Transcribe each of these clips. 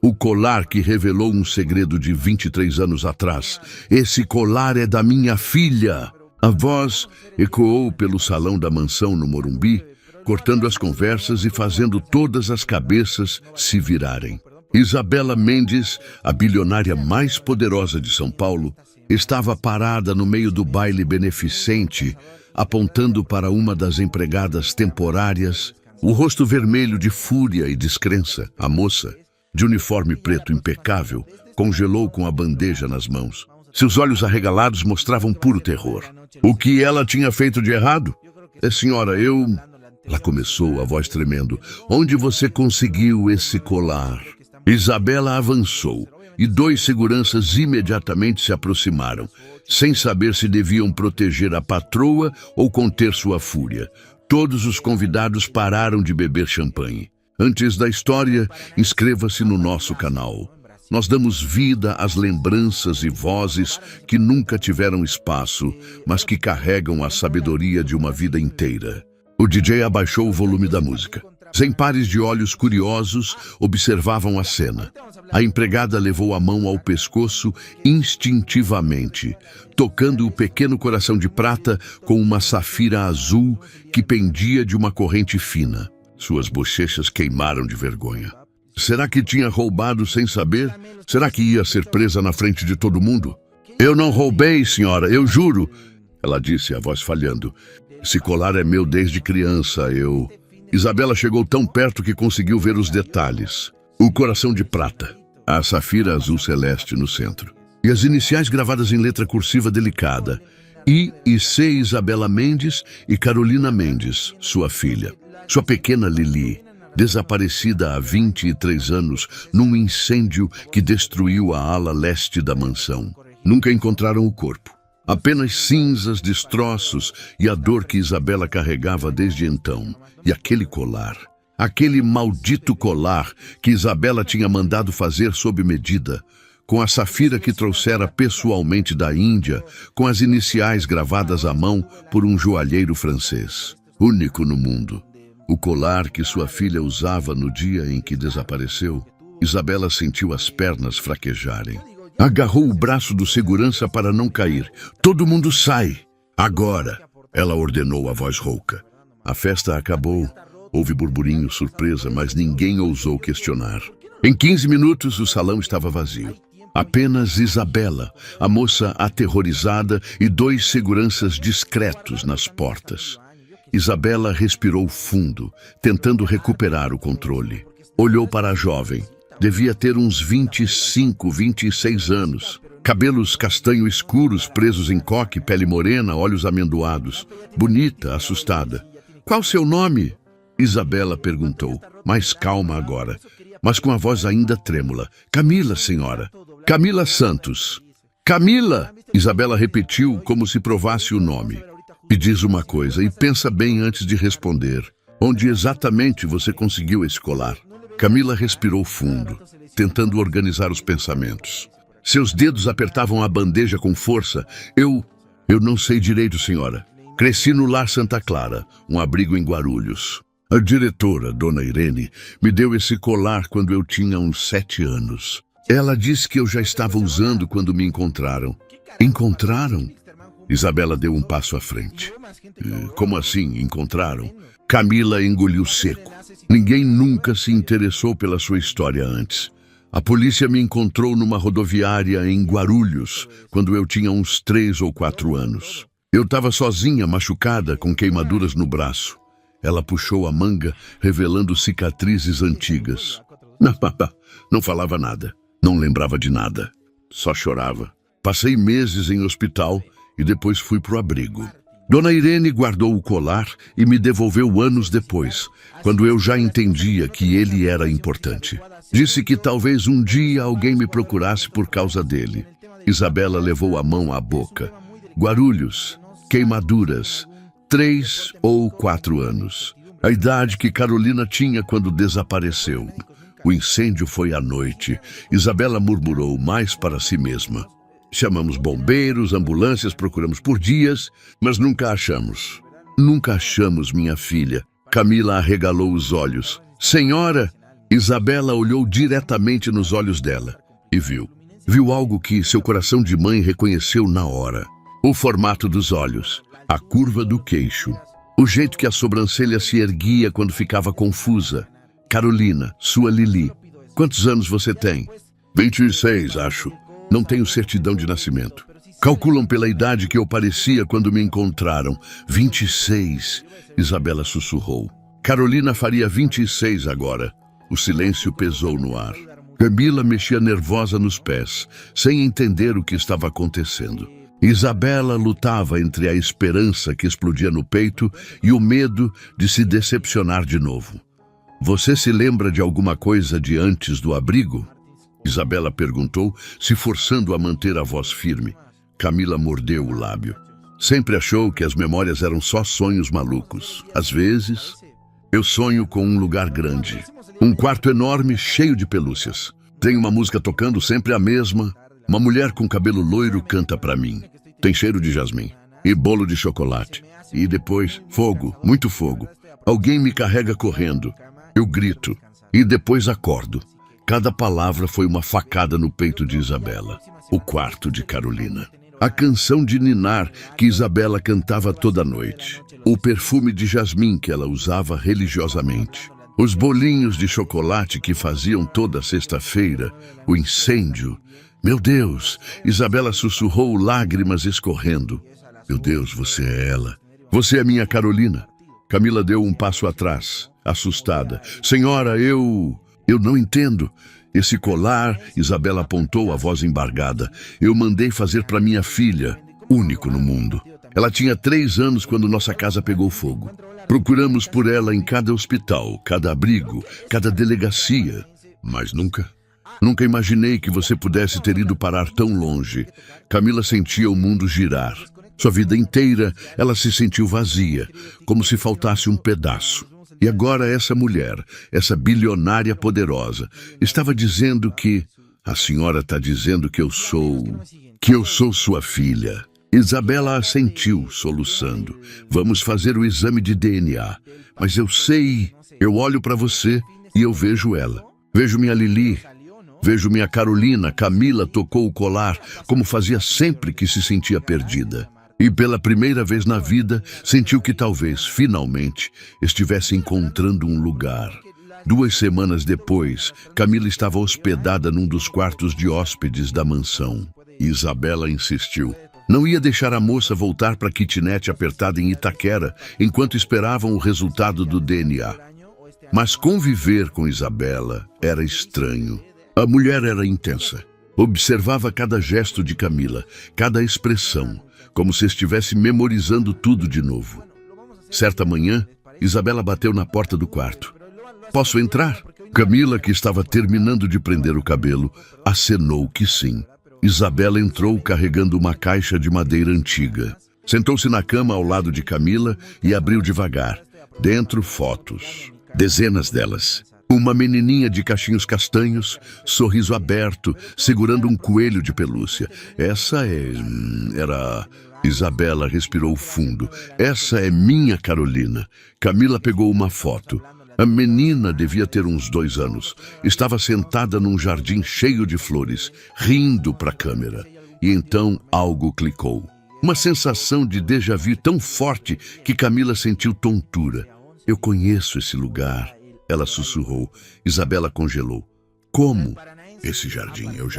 O colar que revelou um segredo de 23 anos atrás. Esse colar é da minha filha. A voz ecoou pelo salão da mansão no Morumbi, cortando as conversas e fazendo todas as cabeças se virarem. Isabela Mendes, a bilionária mais poderosa de São Paulo, estava parada no meio do baile beneficente, apontando para uma das empregadas temporárias, o rosto vermelho de fúria e descrença. A moça, de uniforme preto impecável, congelou com a bandeja nas mãos. Seus olhos arregalados mostravam puro terror. O que ela tinha feito de errado? Senhora, eu... Ela começou, a voz tremendo. Onde você conseguiu esse colar? Isabela avançou e 2 seguranças imediatamente se aproximaram, sem saber se deviam proteger a patroa ou conter sua fúria. Todos os convidados pararam de beber champanhe. Antes da história, inscreva-se no nosso canal. Nós damos vida às lembranças e vozes que nunca tiveram espaço, mas que carregam a sabedoria de uma vida inteira. O DJ abaixou o volume da música. 100 pares de olhos curiosos observavam a cena. A empregada levou a mão ao pescoço instintivamente, tocando o pequeno coração de prata com uma safira azul que pendia de uma corrente fina. Suas bochechas queimaram de vergonha. Será que tinha roubado sem saber? Será que ia ser presa na frente de todo mundo? Eu não roubei, senhora, eu juro, ela disse, a voz falhando. Esse colar é meu desde criança, Isabela chegou tão perto que conseguiu ver os detalhes. O coração de prata, a safira azul celeste no centro. E as iniciais gravadas em letra cursiva delicada. I e C Isabela Mendes e Carolina Mendes, sua filha. Sua pequena Lili, desaparecida há 23 anos num incêndio que destruiu a ala leste da mansão. Nunca encontraram o corpo. Apenas cinzas, destroços e a dor que Isabela carregava desde então. E aquele colar, aquele maldito colar que Isabela tinha mandado fazer sob medida, com a safira que trouxera pessoalmente da Índia, com as iniciais gravadas à mão por um joalheiro francês, único no mundo. O colar que sua filha usava no dia em que desapareceu. Isabela sentiu as pernas fraquejarem. Agarrou o braço do segurança para não cair. Todo mundo sai! Agora! Ela ordenou a voz rouca. A festa acabou. Houve burburinho, surpresa, mas ninguém ousou questionar. Em 15 minutos, o salão estava vazio. Apenas Isabela, a moça aterrorizada e 2 seguranças discretos nas portas. Isabela respirou fundo, tentando recuperar o controle. Olhou para a jovem. Devia ter uns 25, 26 anos. Cabelos castanho escuros, presos em coque, pele morena, olhos amendoados. Bonita, assustada. Qual seu nome? Isabela perguntou, mais calma agora, mas com a voz ainda trêmula. Camila, senhora. Camila Santos. Camila! Isabela repetiu como se provasse o nome. Me diz uma coisa e pensa bem antes de responder. Onde exatamente você conseguiu esse colar? Camila respirou fundo, tentando organizar os pensamentos. Seus dedos apertavam a bandeja com força. Eu não sei direito, senhora. Cresci no Lar Santa Clara, um abrigo em Guarulhos. A diretora, Dona Irene, me deu esse colar quando eu tinha uns 7 anos. Ela disse que eu já estava usando quando me encontraram. Encontraram? Isabela deu um passo à frente. Como assim, encontraram? Camila engoliu seco. Ninguém nunca se interessou pela sua história antes. A polícia me encontrou numa rodoviária em Guarulhos, quando eu tinha uns 3 ou 4 anos. Eu estava sozinha, machucada, com queimaduras no braço. Ela puxou a manga, revelando cicatrizes antigas. Não falava nada, não lembrava de nada, só chorava. Passei meses em hospital e depois fui pro abrigo. Dona Irene guardou o colar e me devolveu anos depois, quando eu já entendia que ele era importante. Disse que talvez um dia alguém me procurasse por causa dele. Isabela levou a mão à boca. Guarulhos, queimaduras, 3 ou 4 anos. A idade que Carolina tinha quando desapareceu. O incêndio foi à noite. Isabela murmurou mais para si mesma. Chamamos bombeiros, ambulâncias, procuramos por dias, mas nunca achamos. Nunca achamos minha filha. Camila arregalou os olhos. Senhora! Isabela olhou diretamente nos olhos dela e viu. Viu algo que seu coração de mãe reconheceu na hora. O formato dos olhos, a curva do queixo, o jeito que a sobrancelha se erguia quando ficava confusa. Carolina, sua Lili. Quantos anos você tem? 26, acho. Não tenho certidão de nascimento. Calculam pela idade que eu parecia quando me encontraram. 26, Isabela sussurrou. Carolina faria 26 agora. O silêncio pesou no ar. Camila mexia nervosa nos pés, sem entender o que estava acontecendo. Isabela lutava entre a esperança que explodia no peito e o medo de se decepcionar de novo. Você se lembra de alguma coisa de antes do abrigo? Isabela perguntou, se forçando a manter a voz firme. Camila mordeu o lábio. Sempre achou que as memórias eram só sonhos malucos. Às vezes, eu sonho com um lugar grande. Um quarto enorme, cheio de pelúcias. Tem uma música tocando, sempre a mesma. Uma mulher com cabelo loiro canta pra mim. Tem cheiro de jasmim. E bolo de chocolate. E depois, fogo, muito fogo. Alguém me carrega correndo. Eu grito. E depois acordo. Cada palavra foi uma facada no peito de Isabela. O quarto de Carolina. A canção de ninar que Isabela cantava toda noite. O perfume de jasmim que ela usava religiosamente. Os bolinhos de chocolate que faziam toda sexta-feira. O incêndio. Meu Deus! Isabela sussurrou, lágrimas escorrendo. Meu Deus, você é ela. Você é minha Carolina. Camila deu um passo atrás, assustada. Senhora, eu não entendo. Esse colar, Isabela apontou, a voz embargada. Eu mandei fazer para minha filha, único no mundo. Ela tinha 3 anos quando nossa casa pegou fogo. Procuramos por ela em cada hospital, cada abrigo, cada delegacia. Mas nunca imaginei que você pudesse ter ido parar tão longe. Camila sentia o mundo girar. Sua vida inteira, ela se sentiu vazia, como se faltasse um pedaço. E agora essa mulher, essa bilionária poderosa, estava dizendo que... A senhora está dizendo que eu sou sua filha. Isabela assentiu, soluçando. Vamos fazer o exame de DNA. Mas eu sei, eu olho para você e eu vejo ela. Vejo minha Lili, vejo minha Carolina. Camila tocou o colar, como fazia sempre que se sentia perdida. E pela primeira vez na vida, sentiu que talvez, finalmente, estivesse encontrando um lugar. 2 semanas depois, Camila estava hospedada num dos quartos de hóspedes da mansão. Isabela insistiu. Não ia deixar a moça voltar para a kitnet apertada em Itaquera, enquanto esperavam o resultado do DNA. Mas conviver com Isabela era estranho. A mulher era intensa. Observava cada gesto de Camila, cada expressão, como se estivesse memorizando tudo de novo. Certa manhã, Isabela bateu na porta do quarto. Posso entrar? Camila, que estava terminando de prender o cabelo, acenou que sim. Isabela entrou carregando uma caixa de madeira antiga. Sentou-se na cama ao lado de Camila e abriu devagar. Dentro, fotos. Dezenas delas. Uma menininha de cachinhos castanhos, sorriso aberto, segurando um coelho de pelúcia. Era... Isabela respirou fundo. Essa é minha Carolina. Camila pegou uma foto. A menina devia ter uns 2 anos. Estava sentada num jardim cheio de flores, rindo para a câmera. E então algo clicou. Uma sensação de déjà vu tão forte que Camila sentiu tontura. Eu conheço esse lugar, ela sussurrou. Isabela congelou. Como? Esse jardim, eu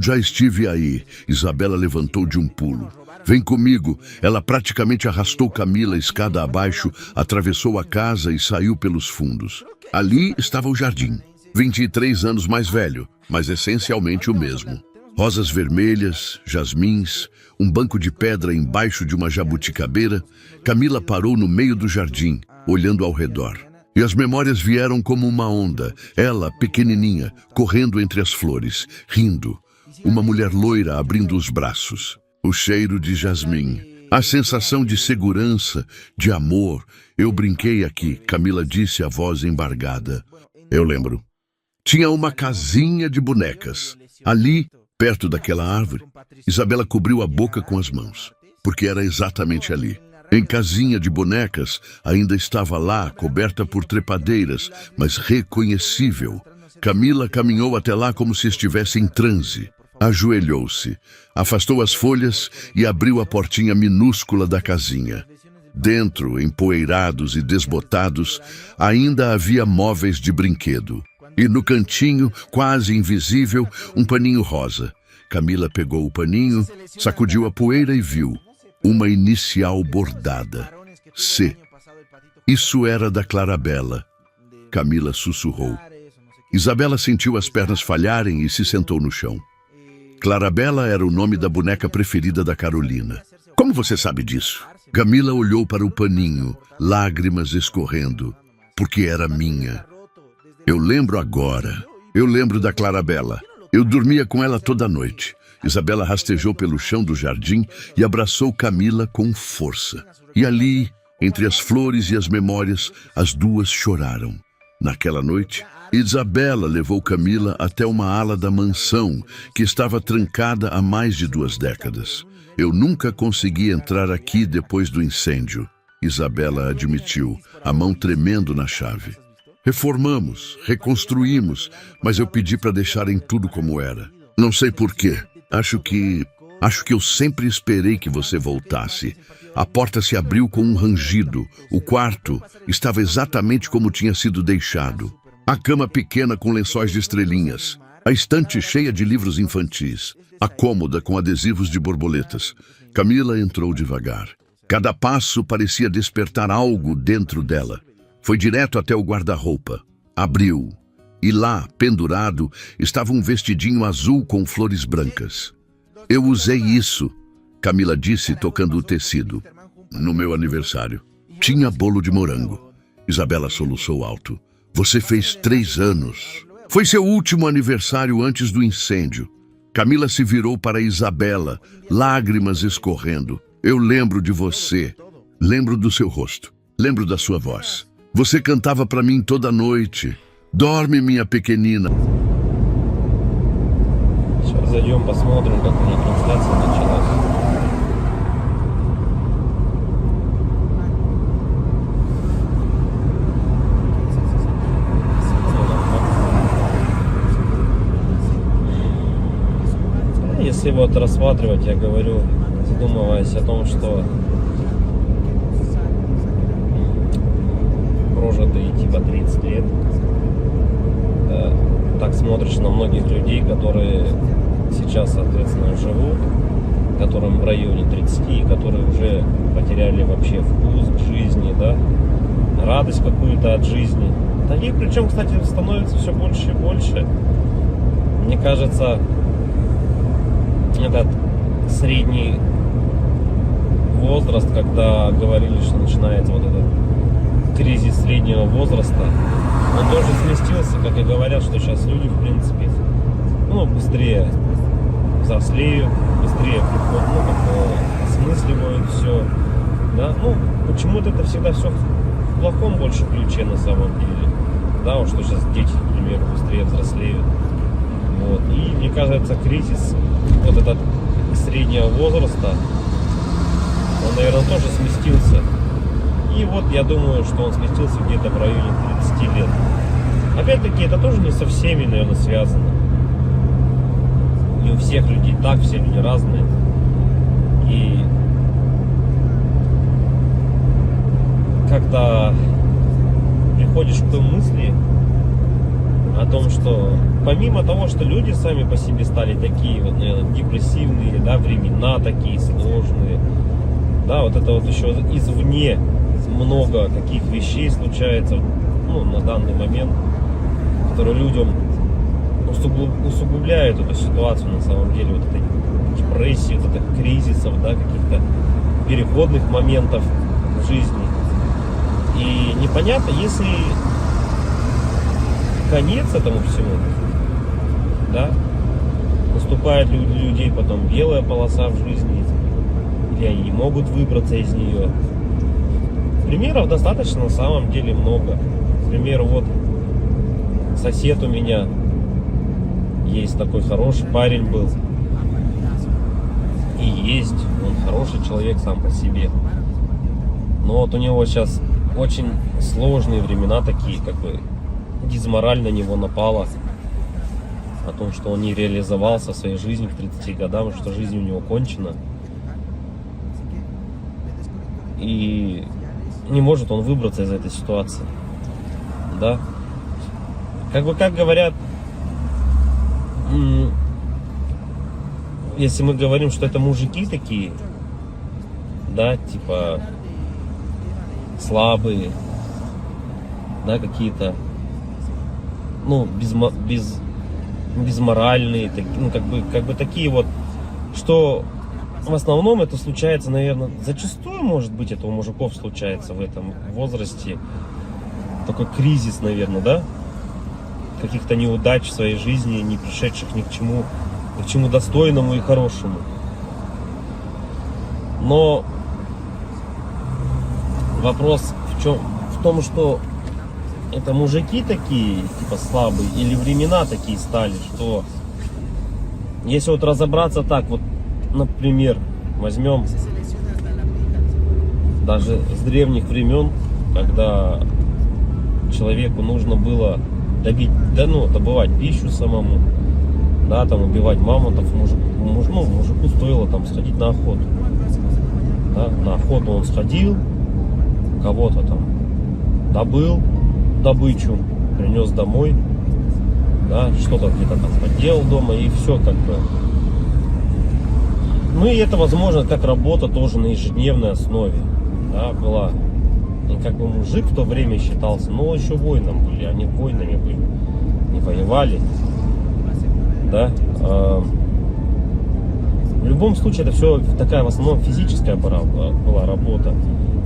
já estive aí. Isabela levantou de um pulo. Vem comigo. Ela praticamente arrastou Camila escada abaixo, atravessou a casa e saiu pelos fundos. Ali estava o jardim. 23 anos mais velho, mas essencialmente o mesmo. Rosas vermelhas, jasmins, um banco de pedra embaixo de uma jabuticabeira. Camila parou no meio do jardim, olhando ao redor. E as memórias vieram como uma onda. Ela, pequenininha, correndo entre as flores, rindo. Uma mulher loira abrindo os braços. O cheiro de jasmim. A sensação de segurança, de amor. Eu brinquei aqui, Camila disse, a voz embargada. Eu lembro. Tinha uma casinha de bonecas. Ali, perto daquela árvore, Isabela cobriu a boca com as mãos. Porque era exatamente ali. Em casinha de bonecas, ainda estava lá, coberta por trepadeiras, mas reconhecível. Camila caminhou até lá como se estivesse em transe. Ajoelhou-se, afastou as folhas e abriu a portinha minúscula da casinha. Dentro, empoeirados e desbotados, ainda havia móveis de brinquedo. E no cantinho, quase invisível, um paninho rosa. Camila pegou o paninho, sacudiu a poeira e viu uma inicial bordada. C. Isso era da Clarabella. Camila sussurrou. Isabela sentiu as pernas falharem e se sentou no chão. Clarabella era o nome da boneca preferida da Carolina. Como você sabe disso? Camila olhou para o paninho, lágrimas escorrendo, porque era minha. Eu lembro agora. Eu lembro da Clarabella. Eu dormia com ela toda noite. Isabela rastejou pelo chão do jardim e abraçou Camila com força. E ali, entre as flores e as memórias, as duas choraram. Naquela noite, Isabela levou Camila até uma ala da mansão que estava trancada há mais de 2 décadas. Eu nunca consegui entrar aqui depois do incêndio, Isabela admitiu, a mão tremendo na chave. Reformamos, reconstruímos, mas eu pedi para deixarem tudo como era. Não sei porquê. Acho que eu sempre esperei que você voltasse. A porta se abriu com um rangido. O quarto estava exatamente como tinha sido deixado. A cama pequena com lençóis de estrelinhas. A estante cheia de livros infantis. A cômoda com adesivos de borboletas. Camila entrou devagar. Cada passo parecia despertar algo dentro dela. Foi direto até o guarda-roupa. Abriu. E lá, pendurado, estava um vestidinho azul com flores brancas. Eu usei isso, Camila disse, tocando o tecido. No meu aniversário. Tinha bolo de morango. Isabela soluçou alto. Você fez 3 anos. Foi seu último aniversário antes do incêndio. Camila se virou para Isabela, lágrimas escorrendo. Eu lembro de você. Lembro do seu rosto. Lembro da sua voz. Você cantava para mim toda noite. Dorme, minha pequenina. Сейчас зайдем, посмотрим, как у них трансляция началась. Если вот рассматривать, я говорю, задумываясь о том, что прожитые типа 30 лет, так смотришь на многих людей, которые сейчас, соответственно, живут, которым в районе 30, которые уже потеряли вообще вкус к жизни, да, радость какую-то от жизни. Таких, причем, кстати, становится все больше и больше. Мне кажется, этот средний возраст, когда говорили, что начинается вот этот кризис среднего возраста, он тоже сместился, как и говорят, что сейчас люди, в принципе, быстрее взрослеют, быстрее осмысливают все, да, почему-то это всегда все в плохом больше ключе на самом деле, да, вот что сейчас дети, к примеру, быстрее взрослеют, вот, и мне кажется, кризис вот этот среднего возраста, он, наверное, тоже сместился. И вот я думаю, что он сместился где-то в районе 30 лет. Опять-таки, это тоже не со всеми, наверное, связано. Не у всех людей так, все люди разные. И когда приходишь к той мысли о том, что помимо того, что люди сами по себе стали такие вот, наверное, депрессивные, да, времена такие сложные, да, вот это вот еще извне много каких вещей случается, на данный момент, которые людям усугубляют эту ситуацию на самом деле, вот этой депрессии, вот этих кризисов, да, каких-то переходных моментов в жизни. И непонятно, если конец этому всему, да, наступает для людей потом белая полоса в жизни, или они не могут выбраться из нее. Примеров достаточно на самом деле много. К примеру, вот сосед у меня есть такой хороший парень был. И есть, он хороший человек сам по себе. Но вот у него сейчас очень сложные времена такие, как бы дизмораль на него напала. О том, что он не реализовался в своей жизни к 30 годам, что жизнь у него кончена. И не может он выбраться из этой ситуации. Да? Как говорят, если мы говорим, что это мужики такие, да, типа слабые, да, какие-то, ну, безморальные, ну, как бы такие вот, что в основном это случается, наверное, зачастую, может быть, это у мужиков случается в этом возрасте, такой кризис, наверное, да, каких-то неудач в своей жизни, не пришедших ни к чему достойному и хорошему. Но вопрос в том, что это мужики такие, типа слабые, или времена такие стали, что если вот разобраться так, вот, например, возьмем даже с древних времен, когда человеку нужно было добывать пищу самому, да, там убивать мамонтов, мужику стоило там сходить на охоту. Да, на охоту он сходил, кого-то там добыл добычу, принес домой, да, что-то где-то там поделал дома, и все как бы. Ну и это, возможно, как работа тоже на ежедневной основе, да, была. И как бы мужик в то время считался, но еще воином были, они воинами были, не воевали, да. В любом случае, это все такая в основном физическая была работа,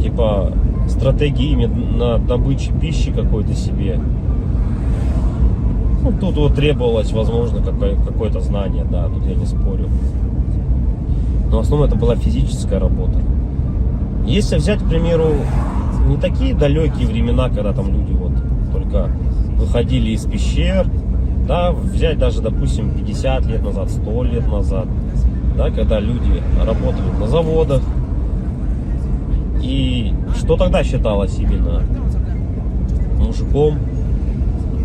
типа стратегии именно добычи пищи какой-то себе. Ну, тут вот требовалось, возможно, какое-то знание, да, тут я не спорю. Но в основном это была физическая работа. Если взять, к примеру, не такие далекие времена, когда там люди вот только выходили из пещер, да, взять даже, допустим, 50 лет назад, 100 лет назад, да, когда люди работали на заводах, и что тогда считалось именно мужиком,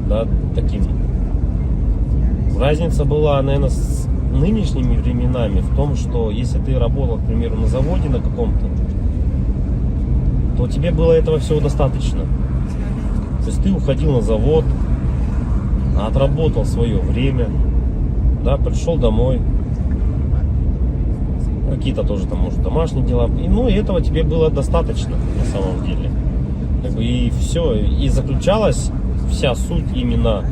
да, таким. Разница была, наверное, с нынешними временами в том, что если ты работал, к примеру, на заводе на каком-то, то тебе было этого всего достаточно. То есть ты уходил на завод, отработал свое время, да, пришел домой, какие-то тоже там, может, домашние дела, и, ну, и этого тебе было достаточно на самом деле. Как бы, и все, и заключалась вся суть именно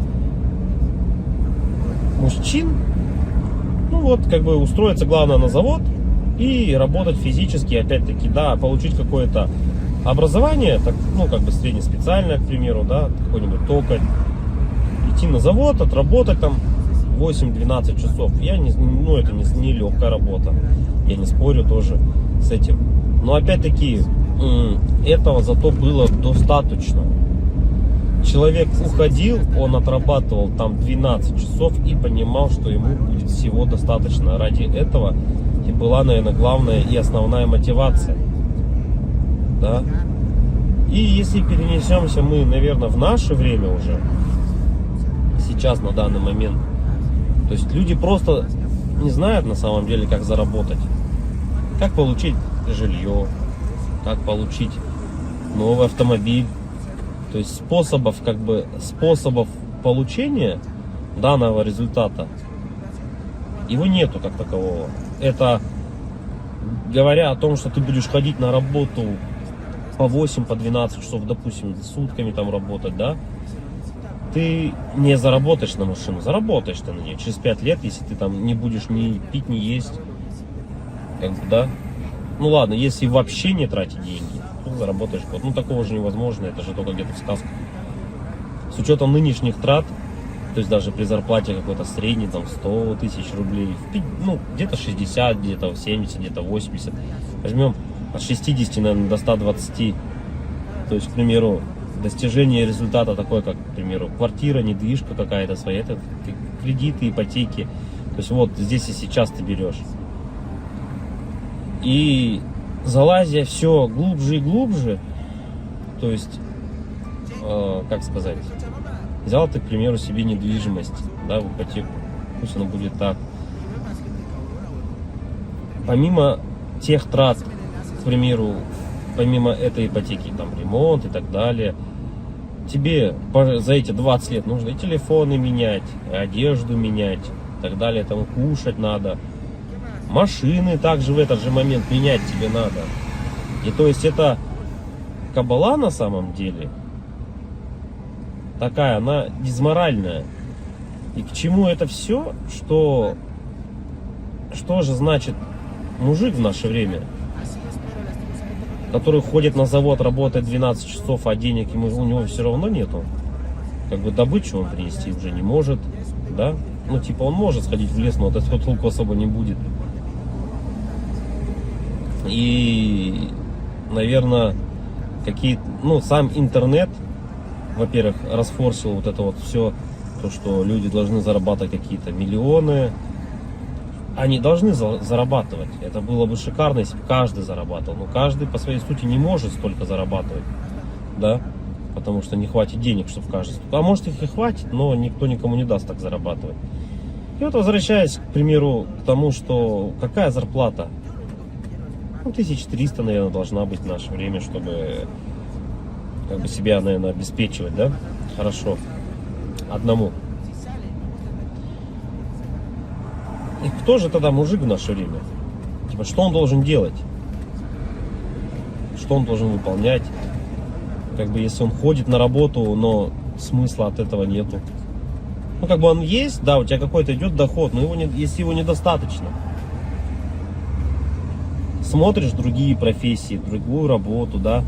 мужчин, ну вот, как бы устроиться главное на завод и работать физически, опять-таки, да, получить какое-то образование, так, ну, как бы среднеспециальное, к примеру, да, какой-нибудь токарь, идти на завод, отработать там 8-12 часов. Ну, это не легкая работа, я не спорю тоже с этим. Но опять-таки, этого зато было достаточно. Человек уходил, он отрабатывал там 12 часов и понимал, что ему будет всего достаточно. Ради этого и была, наверное, главная и основная мотивация. Да? И если перенесемся мы, наверное, в наше время уже, сейчас, на данный момент, то есть люди просто не знают на самом деле, как заработать, как получить жилье, как получить новый автомобиль. То есть способов получения данного результата его нету как такового. Это говоря о том, что ты будешь ходить на работу по 8, по 12 часов, допустим, сутками там работать, да, ты не заработаешь на машину, заработаешь ты на нее через 5 лет, если ты там не будешь ни пить, ни есть, как бы, да. Ну ладно, если вообще не тратить деньги, то заработаешь год. Ну такого же невозможно, это же только где-то в сказках. С учетом нынешних трат, то есть даже при зарплате какой-то средней, там 100 тысяч рублей, ну где-то 60, где-то 70, где-то 80. Возьмем от 60, наверное, до 120. То есть, к примеру, достижение результата такой, как, к примеру, квартира, недвижка какая-то своя, это кредиты, ипотеки. То есть вот здесь и сейчас ты берешь. И залазя все глубже и глубже, то есть, как сказать, взял ты, к примеру, себе недвижимость, да, в ипотеку, пусть она будет так. Помимо тех трат, к примеру, помимо этой ипотеки, там, ремонт и так далее, тебе за эти 20 лет нужно и телефоны менять, и одежду менять, и так далее, там, кушать надо. Машины также в этот же момент менять тебе надо. И то есть это кабала на самом деле такая, она дизморальная. И к чему это все? Что же значит мужик в наше время, который ходит на завод, работает 12 часов, а денег у него все равно нету. Как бы добычу он принести уже не может, да? Ну, типа, он может сходить в лес, но от этого толку особо не будет. И, наверное, сам интернет, во-первых, расфорсил вот это вот все, то, что люди должны зарабатывать какие-то миллионы. Они должны зарабатывать. Это было бы шикарно, если бы каждый зарабатывал. Но каждый по своей сути не может столько зарабатывать, да, потому что не хватит денег, чтобы каждый. А может, их и хватит, но никто никому не даст так зарабатывать. И вот, возвращаясь, к примеру, к тому, что какая зарплата? 1300, наверное, должна быть в наше время, чтобы как бы себя, наверное, обеспечивать, да, хорошо, одному. И кто же тогда мужик в наше время? Типа, что он должен делать? Что он должен выполнять? Как бы, если он ходит на работу, но смысла от этого нету. Ну, как бы он есть, да, у тебя какой-то идет доход, но если его недостаточно. Смотришь другие профессии, другую работу, да,